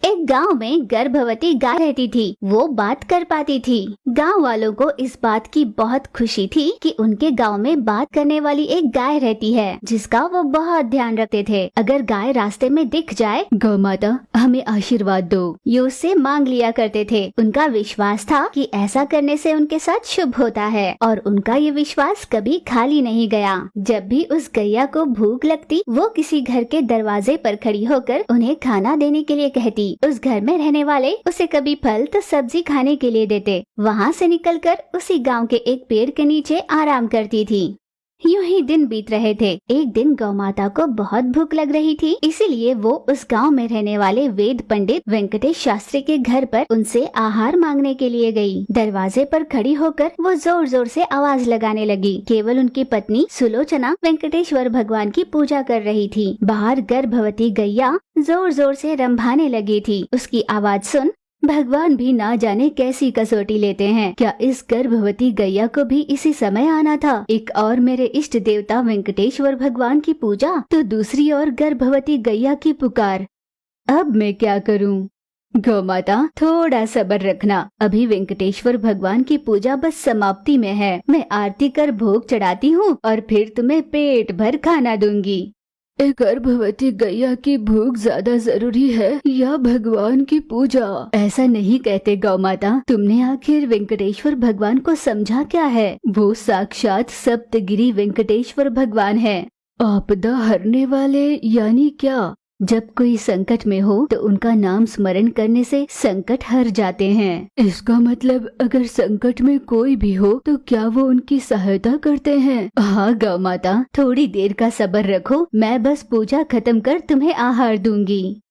एक गांव में गर्भवती गाय रहती थी। वो बात कर पाती थी। गांव वालों को इस बात की बहुत खुशी थी कि उनके गांव में बात करने वाली एक गाय रहती है, जिसका वो बहुत ध्यान रखते थे। अगर गाय रास्ते में दिख जाए, गौ माता हमें आशीर्वाद दो, ये उससे मांग लिया करते थे। उनका विश्वास था कि ऐसा करने से उनके साथ शुभ होता है, और उनका ये विश्वास कभी खाली नहीं गया। जब भी उस गैया को भूख लगती, वो किसी घर के दरवाजे पर खड़ी होकर उन्हें खाना देने के लिए कहती। उस घर में रहने वाले उसे कभी फल तो सब्जी खाने के लिए देते। वहाँ से निकलकर उसी गांव के एक पेड़ के नीचे आराम करती थी। यूं ही दिन बीत रहे थे। एक दिन गौ माता को बहुत भूख लग रही थी, इसीलिए वो उस गांव में रहने वाले वेद पंडित वेंकटेश शास्त्री के घर पर उनसे आहार मांगने के लिए गई। दरवाजे पर खड़ी होकर वो जोर जोर से आवाज लगाने लगी। केवल उनकी पत्नी सुलोचना वेंकटेश्वर भगवान की पूजा कर रही थी। बाहर गर्भवती गैया जोर जोर से रंभाने लगी थी। उसकी आवाज सुन भगवान भी ना जाने कैसी कसौटी लेते हैं। क्या इस गर्भवती गैया को भी इसी समय आना था? एक और मेरे इष्ट देवता वेंकटेश्वर भगवान की पूजा, तो दूसरी ओर गर्भवती गैया की पुकार। अब मैं क्या करूं? गौ माता थोड़ा सब्र रखना, अभी वेंकटेश्वर भगवान की पूजा बस समाप्ति में है। मैं आरती कर भोग चढ़ाती हूँ और फिर तुम्हें पेट भर खाना दूंगी। एक गर्भवती गैया की भूख ज्यादा जरूरी है या भगवान की पूजा? ऐसा नहीं कहते गौ माता। तुमने आखिर वेंकटेश्वर भगवान को समझा क्या है? वो साक्षात सप्तगिरी वेंकटेश्वर भगवान है, आपदा हरने वाले। यानी क्या? जब कोई संकट में हो तो उनका नाम स्मरण करने से संकट हर जाते हैं। इसका मतलब अगर संकट में कोई भी हो तो क्या वो उनकी सहायता करते हैं? हाँ गौ माता, थोड़ी देर का सब्र रखो, मैं बस पूजा खत्म कर तुम्हें आहार दूंगी।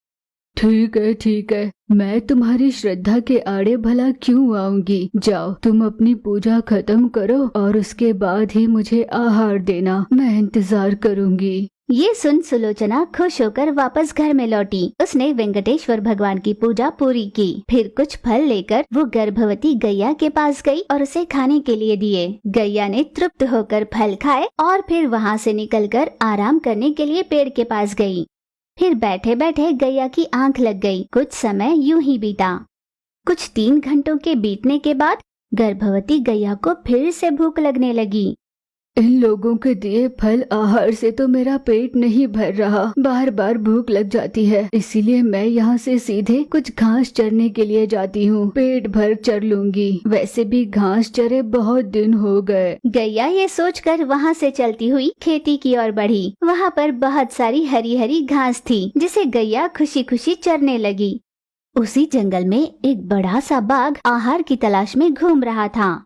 ठीक है, मैं तुम्हारी श्रद्धा के आड़े भला क्यों आऊंगी। जाओ तुम अपनी पूजा खत्म करो और उसके बाद ही मुझे आहार देना, मैं इंतजार करूंगी। ये सुन सुलोचना खुश होकर वापस घर में लौटी। उसने वेंकटेश्वर भगवान की पूजा पूरी की। फिर कुछ फल लेकर वो गर्भवती गैया के पास गई और उसे खाने के लिए दिए। गैया ने तृप्त होकर फल खाए और फिर वहाँ से निकलकर आराम करने के लिए पेड़ के पास गई। फिर बैठे बैठे गैया की आंख लग गई। कुछ समय यूं ही बीता। कुछ 3 घंटों के बीतने के बाद गर्भवती गैया को फिर से भूख लगने लगी। इन लोगों के दिए फल आहार से तो मेरा पेट नहीं भर रहा, बार बार भूख लग जाती है, इसीलिए मैं यहाँ से सीधे कुछ घास चरने के लिए जाती हूँ। पेट भर चर लूंगी, वैसे भी घास चरे बहुत दिन हो गए। गैया ये सोचकर वहाँ से चलती हुई खेती की ओर बढ़ी। वहाँ पर बहुत सारी हरी हरी घास थी, जिसे गैया खुशी खुशी चरने लगी। उसी जंगल में एक बड़ा सा बाघ आहार की तलाश में घूम रहा था।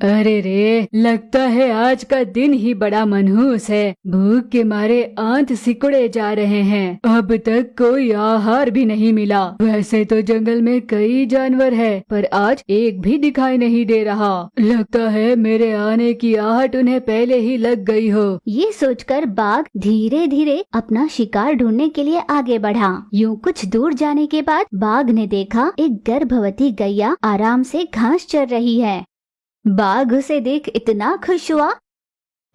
अरे रे, लगता है आज का दिन ही बड़ा मनहूस है। भूख के मारे आंत सिकुड़े जा रहे हैं। अब तक कोई आहार भी नहीं मिला। वैसे तो जंगल में कई जानवर है, पर आज एक भी दिखाई नहीं दे रहा। लगता है मेरे आने की आहट उन्हें पहले ही लग गई हो। ये सोचकर बाघ धीरे धीरे अपना शिकार ढूंढने के लिए आगे बढ़ा। यूं कुछ दूर जाने के बाद बाघ ने देखा एक गर्भवती गैया आराम से घास चर रही है। बाघ उसे देख इतना खुश हुआ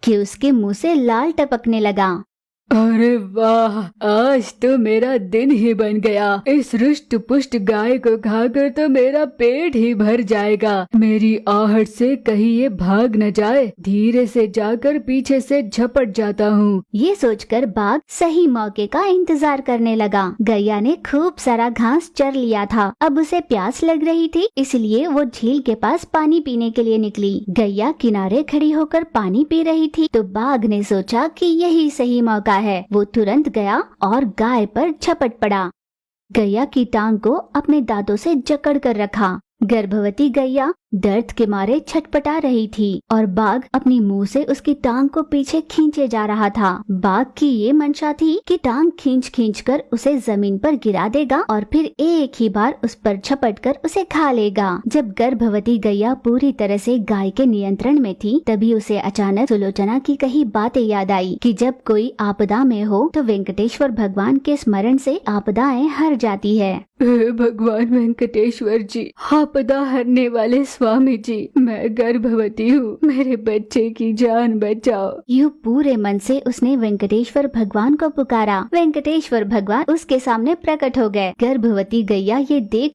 कि उसके मुंह से लाल टपकने लगा। अरे वाह, आज तो मेरा दिन ही बन गया। इस रुष्ट पुष्ट गाय को खाकर तो मेरा पेट ही भर जाएगा। मेरी आहट से कहीं ये भाग न जाए। धीरे से जाकर पीछे से झपट जाता हूँ। ये सोचकर बाघ सही मौके का इंतजार करने लगा। गैया ने खूब सारा घास चर लिया था। अब उसे प्यास लग रही थी, इसलिए वो झील के पास पानी पीने के लिए निकली। गैया किनारे खड़ी होकर पानी पी रही थी तो बाघ ने सोचा कि यही सही मौका है। वो तुरंत गया और गाय पर झपट पड़ा। गैया की टांग को अपने दांतों से जकड़ कर रखा। गर्भवती गैया दर्द के मारे छटपटा रही थी और बाघ अपनी मुंह से उसकी टांग को पीछे खींचे जा रहा था। बाघ की ये मंशा थी कि टांग खींच खींच कर उसे जमीन पर गिरा देगा और फिर एक ही बार उस पर झपट कर उसे खा लेगा। जब गर्भवती गैया पूरी तरह से गाय के नियंत्रण में थी, तभी उसे अचानक सुलोचना की कही बातें याद आई कि जब कोई आपदा में हो तो वेंकटेश्वर भगवान के स्मरण से आपदाएं हर जाती है। भगवान वेंकटेश्वर जी, आप आपदा हरने वाले स्वामी जी, मैं गर्भवती हूँ, मेरे बच्चे की जान बचाओ। यूं पूरे मन से उसने वेंकटेश्वर भगवान को पुकारा। वेंकटेश्वर भगवान उसके सामने प्रकट हो गए। गर्भवती गैया ये देख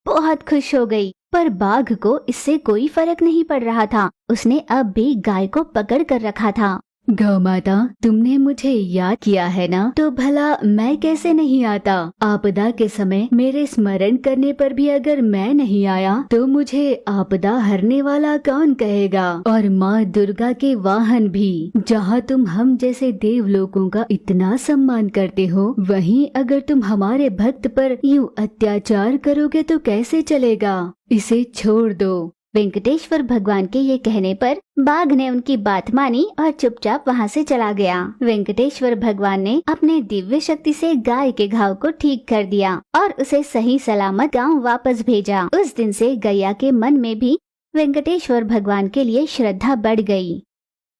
बहुत खुश हो गई, पर बाघ को इससे कोई फर्क नहीं पड़ रहा था। उसने अब भी गाय को पकड़ कर रखा था। गौ माता, तुमने मुझे याद किया है ना, तो भला मैं कैसे नहीं आता। आपदा के समय मेरे स्मरण करने पर भी अगर मैं नहीं आया तो मुझे आपदा हरने वाला कौन कहेगा। और माँ दुर्गा के वाहन भी। जहाँ तुम हम जैसे देवलोकों का इतना सम्मान करते हो, वहीं अगर तुम हमारे भक्त पर यूं अत्याचार करोगे तो कैसे चलेगा। इसे छोड़ दो। वेंकटेश्वर भगवान के ये कहने पर बाघ ने उनकी बात मानी और चुपचाप वहाँ से चला गया। वेंकटेश्वर भगवान ने अपने दिव्य शक्ति से गाय के घाव को ठीक कर दिया और उसे सही सलामत गांव वापस भेजा। उस दिन से गैया के मन में भी वेंकटेश्वर भगवान के लिए श्रद्धा बढ़ गई।